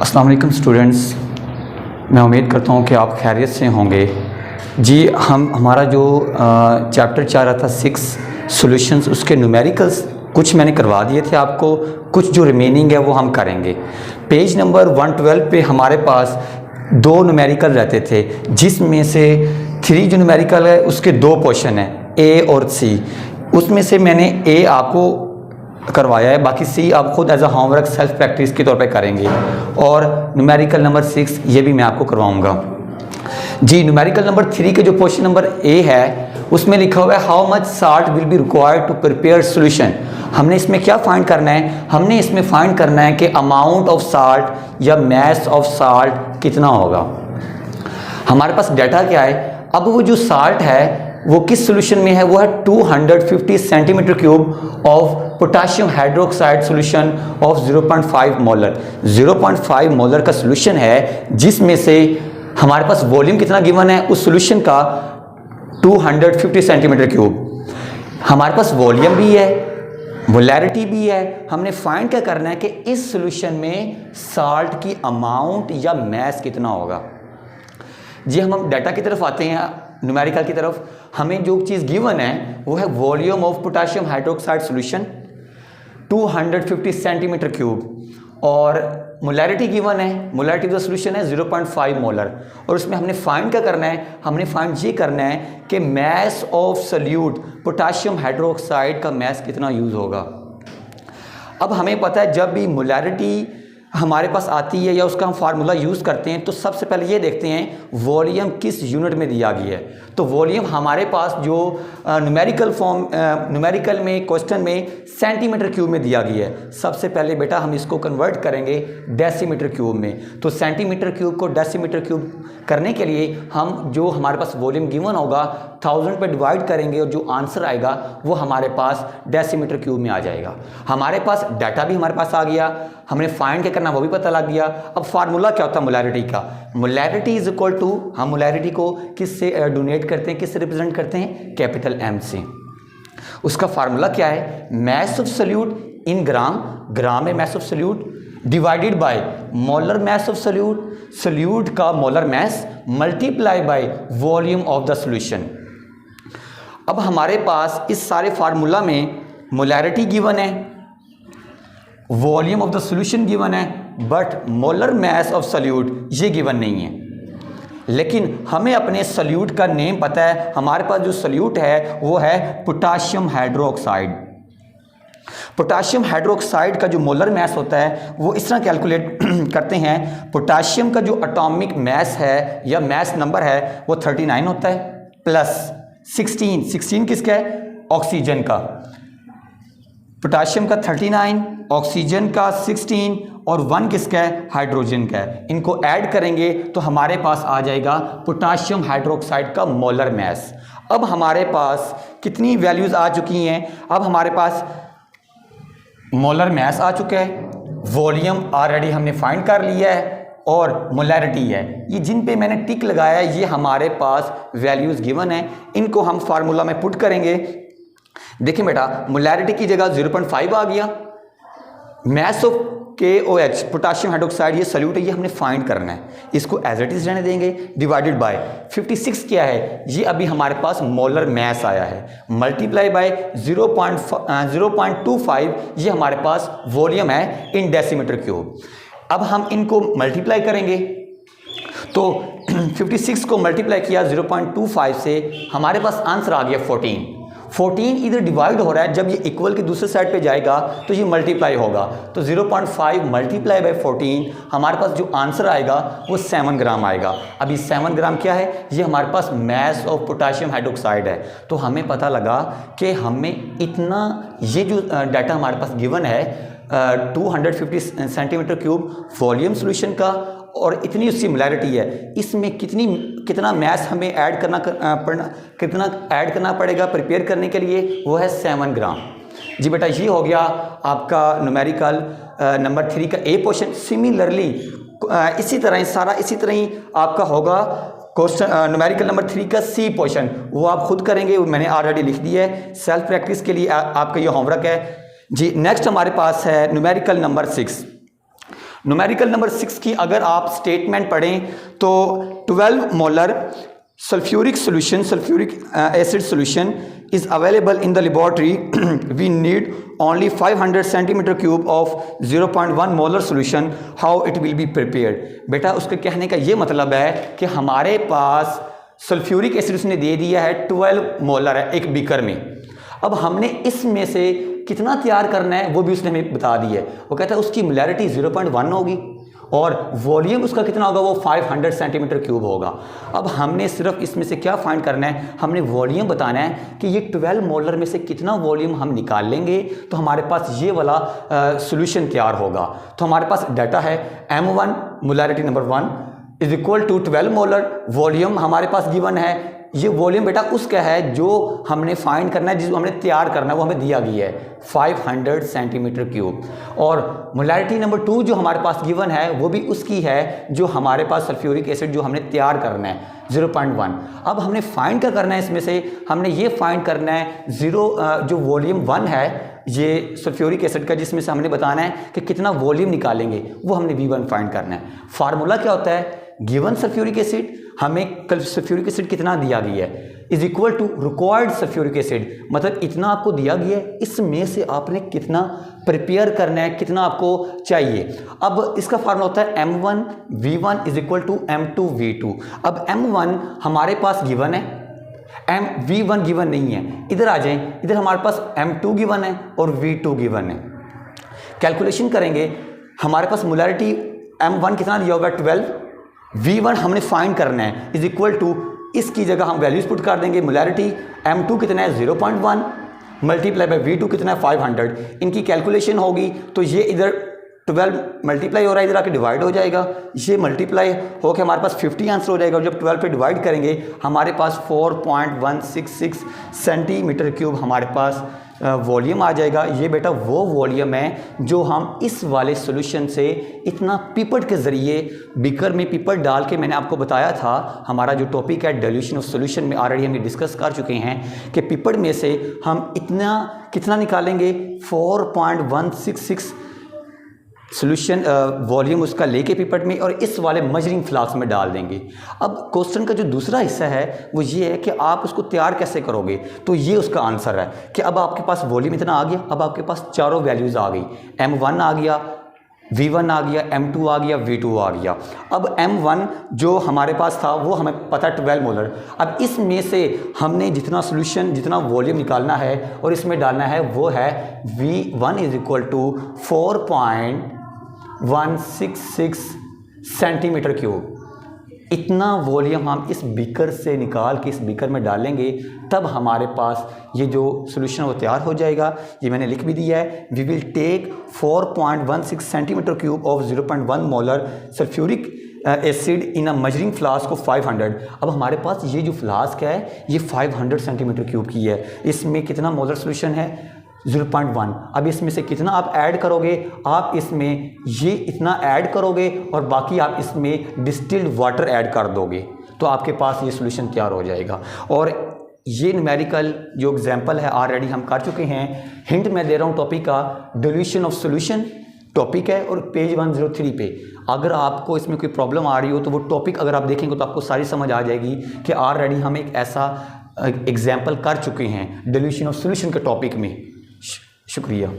अस्सलाम वालेकुम स्टूडेंट्स, मैं उम्मीद करता हूँ कि आप खैरियत से होंगे। जी हमारा जो चैप्टर चल रहा था 6 सॉल्यूशंस, उसके न्यूमेरिकल्स कुछ मैंने करवा दिए थे आपको, कुछ जो रिमेनिंग है वो हम करेंगे। पेज नंबर 112 पे हमारे पास 2 न्यूमेरिकल रहते थे, जिसमें से 3 जो न्यूमेरिकल है उसके 2 पोर्शन हैं, ए और सी। उसमें से मैंने ए आपको करवाया है, बाकी सी आप खुद as a homework self practice के तौर पे करेंगे। और न्यूमेरिकल नंबर 6 ये भी मैं आपको करवाऊंगा। जी न्यूमेरिकल नंबर 3 के जो क्वेश्चन नंबर ए है उसमें लिखा हुआ है how much salt will be required to prepare solution. हमने इसमें क्या फाइंड करना है? हमने इसमें फाइंड करना है कि अमाउंट ऑफ साल्ट या मैस ऑफ साल्ट कितना होगा। हमारे पास डाटा क्या है? अब वो जो साल्ट है वो किस सॉल्यूशन में है? वो है 250 centimetre cube of potassium hydroxide solution of 0.5 molar. 0.5 molar का सॉल्यूशन है, जिसमें से हमारे पास वॉल्यूम कितना गिवन है उस सॉल्यूशन का? 250 सेंटीमीटर क्यूब। हमारे पास वॉल्यूम भी है, मोलैरिटी भी है। हमने फाइंड क्या करना है कि इस सॉल्यूशन में साल्ट की अमाउंट या मैस कितना होगा। जी हम डाटा की तरफ आते हैं, न्यूमेरिकल की तरफ। हमें जो चीज़ गिवन है वो है volume of potassium hydroxide solution 250 centimetre cube, और मोलैरिटी गिवन है, मोलैरिटी ऑफ द सॉल्यूशन है 0.5 मोलर। और उसमें हमने फाइंड क्या करना है? हमने फाइंड ये करना है कि mess of solute potassium hydroxide का मैस कितना यूज़ होगा। अब हमें पता है जब भी मोलैरिटी हमारे पास आती है या उसका हम फार्मूला यूज़ करते हैं तो सबसे पहले ये देखते हैं वॉल्यूम किस यूनिट में दिया गया है। तो वॉल्यूम हमारे पास जो न्यूमेरिकल में क्वेश्चन में सेंटीमीटर क्यूब में दिया गया है। सबसे पहले बेटा हम इसको कन्वर्ट करेंगे डेसीमीटर क्यूब में। तो सेंटीमीटर क्यूब को डेसीमीटर क्यूब करने के लिए हम जो हमारे पास वॉल्यूम गिवन होगा 1000 पे डिवाइड करेंगे और जो आंसर आएगा वो हमारे पास डेसीमीटर क्यूब में आ जाएगा। हमारे पास डाटा भी हमारे पास आ गया, हमने फाइंड क्या करना वो भी पता लग गया। अब फार्मूला क्या होता है मोलैरिटी का? मोलैरिटी इज इक्वल टू, हम मोलैरिटी को किससे डोनेट करते हैं, किससे रिप्रेजेंट करते हैं? कैपिटल एम से। उसका फार्मूला क्या है? Mass of solute in gram, gram में mass of solute divided by molar mass of solute, solute का molar mass multiply by volume of the solution. अब हमारे पास इस सारे फार्मूला में मोलैरिटी गिवन है, volume of the solution given है, but molar mass of solute ये गिवन नहीं है। लेकिन हमें अपने सॉल्यूट का नेम पता है। हमारे पास जो सॉल्यूट है वो है पोटेशियम हाइड्रोक्साइड। पोटेशियम हाइड्रोक्साइड का जो मोलर मैस होता है वो इस तरह कैलकुलेट करते हैं। पोटेशियम का जो एटॉमिक मैस है या मैस नंबर है वो 39 होता है, प्लस 16 किसका है? ऑक्सीजन का। पोटेशियम का 39, ऑक्सीजन का 16 और 1 किसका है? हाइड्रोजन का है। इनको ऐड करेंगे तो हमारे पास आ जाएगा पोटेशियम हाइड्रोक्साइड का मोलर मैस। अब हमारे पास कितनी वैल्यूज आ चुकी हैं? अब हमारे पास मोलर मैस आ चुका है, वॉल्यूम ऑलरेडी हमने फाइंड कर लिया है, और मोलैरिटी है। ये जिन पे मैंने टिक लगाया है ये हमारे पास वैल्यूज गिवन है। इनको हम फार्मूला में पुट करेंगे। देखिए बेटा, मोलैरिटी की जगह 0.5 आ गया। Mass of KOH potassium hydroxide ये सॉल्यूट है, ये हमने फाइंड करना है। इसको एज इट इज रहने देंगे, डिवाइडेड बाय 56 क्या है? ये अभी हमारे पास मोलर मैस आया है, मल्टीप्लाई बाय 0.25 ये हमारे पास वॉल्यूम है इन डेसीमीटर क्यूब। अब हम इनको मल्टीप्लाई करेंगे तो 56 को मल्टीप्लाई किया 0.25 से, हमारे पास आंसर आ गया 14 इधर डिवाइड हो रहा है। जब ये इक्वल के दूसरे साइड पे जाएगा तो ये मल्टीप्लाई होगा। तो 0.5 मल्टीप्लाई बाय 14 हमारे पास जो आंसर आएगा वो 7 ग्राम आएगा। अभी 7 ग्राम क्या है? ये हमारे पास मैस ऑफ पोटेशियम हाइड्रोक्साइड है। तो हमें पता लगा कि हमें इतना, ये जो डाटा हमारे पास गिवन है 250 सेंटीमीटर क्यूब वॉल्यूम सॉल्यूशन का, और इतनी उसकी मोलैरिटी है, इसमें कितना मैस हमें ऐड करना पड़ेगा प्रिपेयर करने के लिए? वो है 7 ग्राम। जी बेटा, ये हो गया आपका न्यूमेरिकल नंबर 3 का ए पोर्शन। सिमिलरली इसी तरह ही आपका होगा क्वेश्चन न्यूमेरिकल नंबर 3 का सी पोर्शन। वो आप खुद करेंगे, मैंने ऑलरेडी लिख दिया है। सेल्फ प्रैक्टिस के लिए आपका ये होमवर्क है। जी नेक्स्ट हमारे पास है न्यूमेरिकल नंबर 6। न्यूमेरिकल नंबर 6 की अगर आप स्टेटमेंट पढ़ें तो 12 molar sulphuric solution, sulphuric acid solution is available in the laboratory. We need only 500 centimeter cube of 0.1 molar solution. How it will be prepared? बेटा उसके कहने का ये मतलब है कि हमारे पास सल्फ्यूरिक एसिड उसने दे दिया है 12 मोलर है एक बीकर में। अब हमने इसमें से कितना तैयार करना है वो भी उसने हमें बता दिया है। वो कहता है उसकी मोलैरिटी 0.1 होगी और वॉल्यूम उसका कितना होगा, वो 500 सेंटीमीटर क्यूब होगा। अब हमने सिर्फ इसमें से क्या फाइंड करना है, हमने वॉल्यूम बताना है कि ये 12 मोलर में से कितना वॉल्यूम हम निकाल लेंगे तो हमारे पास ये वाला सॉल्यूशन तैयार होगा। तो हमारे पास डाटा है M1 molarity number 1 is equal to 12 molar, volume हमारे पास गिवन है। ये वॉल्यूम बेटा उसका है जो हमने फाइंड करना है, जिसको हमने तैयार करना है, वो हमें दिया गया है 500 सेंटीमीटर क्यूब। और मोलैरिटी नंबर 2 जो हमारे पास गिवन है वो भी उसकी है जो हमारे पास सल्फ्यूरिक एसिड जो हमने तैयार करना है 0.1। अब हमने फाइंड क्या करना है, इसमें से हमने ये फाइंड करना है जो वॉल्यूम 1 है ये सल्फ्यूरिक एसिड का, जिसमें से हमने बताना है कि कितना वॉल्यूम निकालेंगे, वो हमने V1 फाइंड करना है। फार्मूला क्या होता है, गिवन सल्फ्यूरिक एसिड, हमें कल सल्फ्यूरिक एसिड कितना दिया गया है is equal to required sulphuric acid, मतलब इतना आपको दिया गया है, इसमें से आपने कितना प्रिपेयर करना है, कितना आपको चाहिए। अब इसका फार्मूला होता है M1 V1 is equal to M2 V2। अब M1 हमारे पास गिवन है, V1 गिवन नहीं है। इधर आ जाएं, इधर हमारे पास M2 गिवन है और V2 गिवन है। कैलकुलेशन करेंगे, हमारे पास मोलैरिटी M1 कितना दिया होगा 12, V1 हमने फाइंड करना है इज इक्वल टू, इसकी जगह हम वैल्यूज पुट कर देंगे। मोलैरिटी M2 कितना है 0.1 मल्टीप्लाई बाय V2 कितना है 500। इनकी कैलकुलेशन होगी तो ये इधर 12 मल्टीप्लाई हो रहा है, इधर आके डिवाइड हो जाएगा, ये मल्टीप्लाई होकर हमारे पास 50 आंसर हो जाएगा। और जब 12 पे डिवाइड करेंगे हमारे पास 4.166 सेंटीमीटर क्यूब हमारे पास वॉल्यूम आ जाएगा। ये बेटा वो वॉल्यूम है जो हम इस वाले सॉल्यूशन से इतना पिपट के ज़रिए बीकर में पिपट डाल के, मैंने आपको बताया था हमारा जो टॉपिक है डिल्यूशन ऑफ सॉल्यूशन में ऑलरेडी हम ये डिस्कस कर चुके हैं कि पिपट में से हम इतना कितना निकालेंगे 4.166 सॉल्यूशन वॉल्यूम उसका लेके पिपट में और इस वाले मजरिंग फ्लास्क में डाल देंगे। अब क्वेश्चन का जो दूसरा हिस्सा है वो ये है कि आप उसको तैयार कैसे करोगे, तो ये उसका आंसर है कि अब आपके पास वॉल्यूम इतना आ गया, अब आपके पास चारों वैल्यूज़ आ गई, M1 आ गया, V1 आ गया, M2 आ गया, V2 आ गया। अब M1 जो हमारे पास था वो हमें पता 12 मोलर। अब इसमें से हमने जितना सॉल्यूशन, जितना वॉल्यूम निकालना है और इसमें डालना है वो है V1 is equal to 4.166 centimetre cube. इतना वॉल्यूम हम इस बीकर से निकाल के इस बीकर में डालेंगे, तब हमारे पास ये जो सॉल्यूशन वो तैयार हो जाएगा। ये मैंने लिख भी दिया है, we will take 4.16 centimetre cube of 0.1 molar sulphuric acid in a measuring flask of 500। अब हमारे पास ये जो फ्लास्क है ये 500 सेंटीमीटर क्यूब की है, इसमें कितना मोलर सॉल्यूशन है 0.1। अब इसमें से कितना आप ऐड करोगे, आप इसमें ये इतना ऐड करोगे और बाकी आप इसमें डिस्टिल्ड वाटर ऐड कर दोगे, तो आपके पास ये सॉल्यूशन तैयार हो जाएगा। और ये न्यूमेरिकल जो एग्जांपल है ऑलरेडी हम कर चुके हैं। हिंट मैं दे रहा हूँ टॉपिक का, डिल्यूशन ऑफ सॉल्यूशन टॉपिक है और पेज 103 पे। अगर आपको इसमें कोई प्रॉब्लम आ रही हो तो वो टॉपिक अगर आप देखेंगे तो आपको सारी समझ आ जाएगी कि ऑलरेडी हम एक ऐसा एग्जाम्पल कर चुके हैं डिल्यूशन ऑफ सॉल्यूशन के टॉपिक में। शुक्रिया।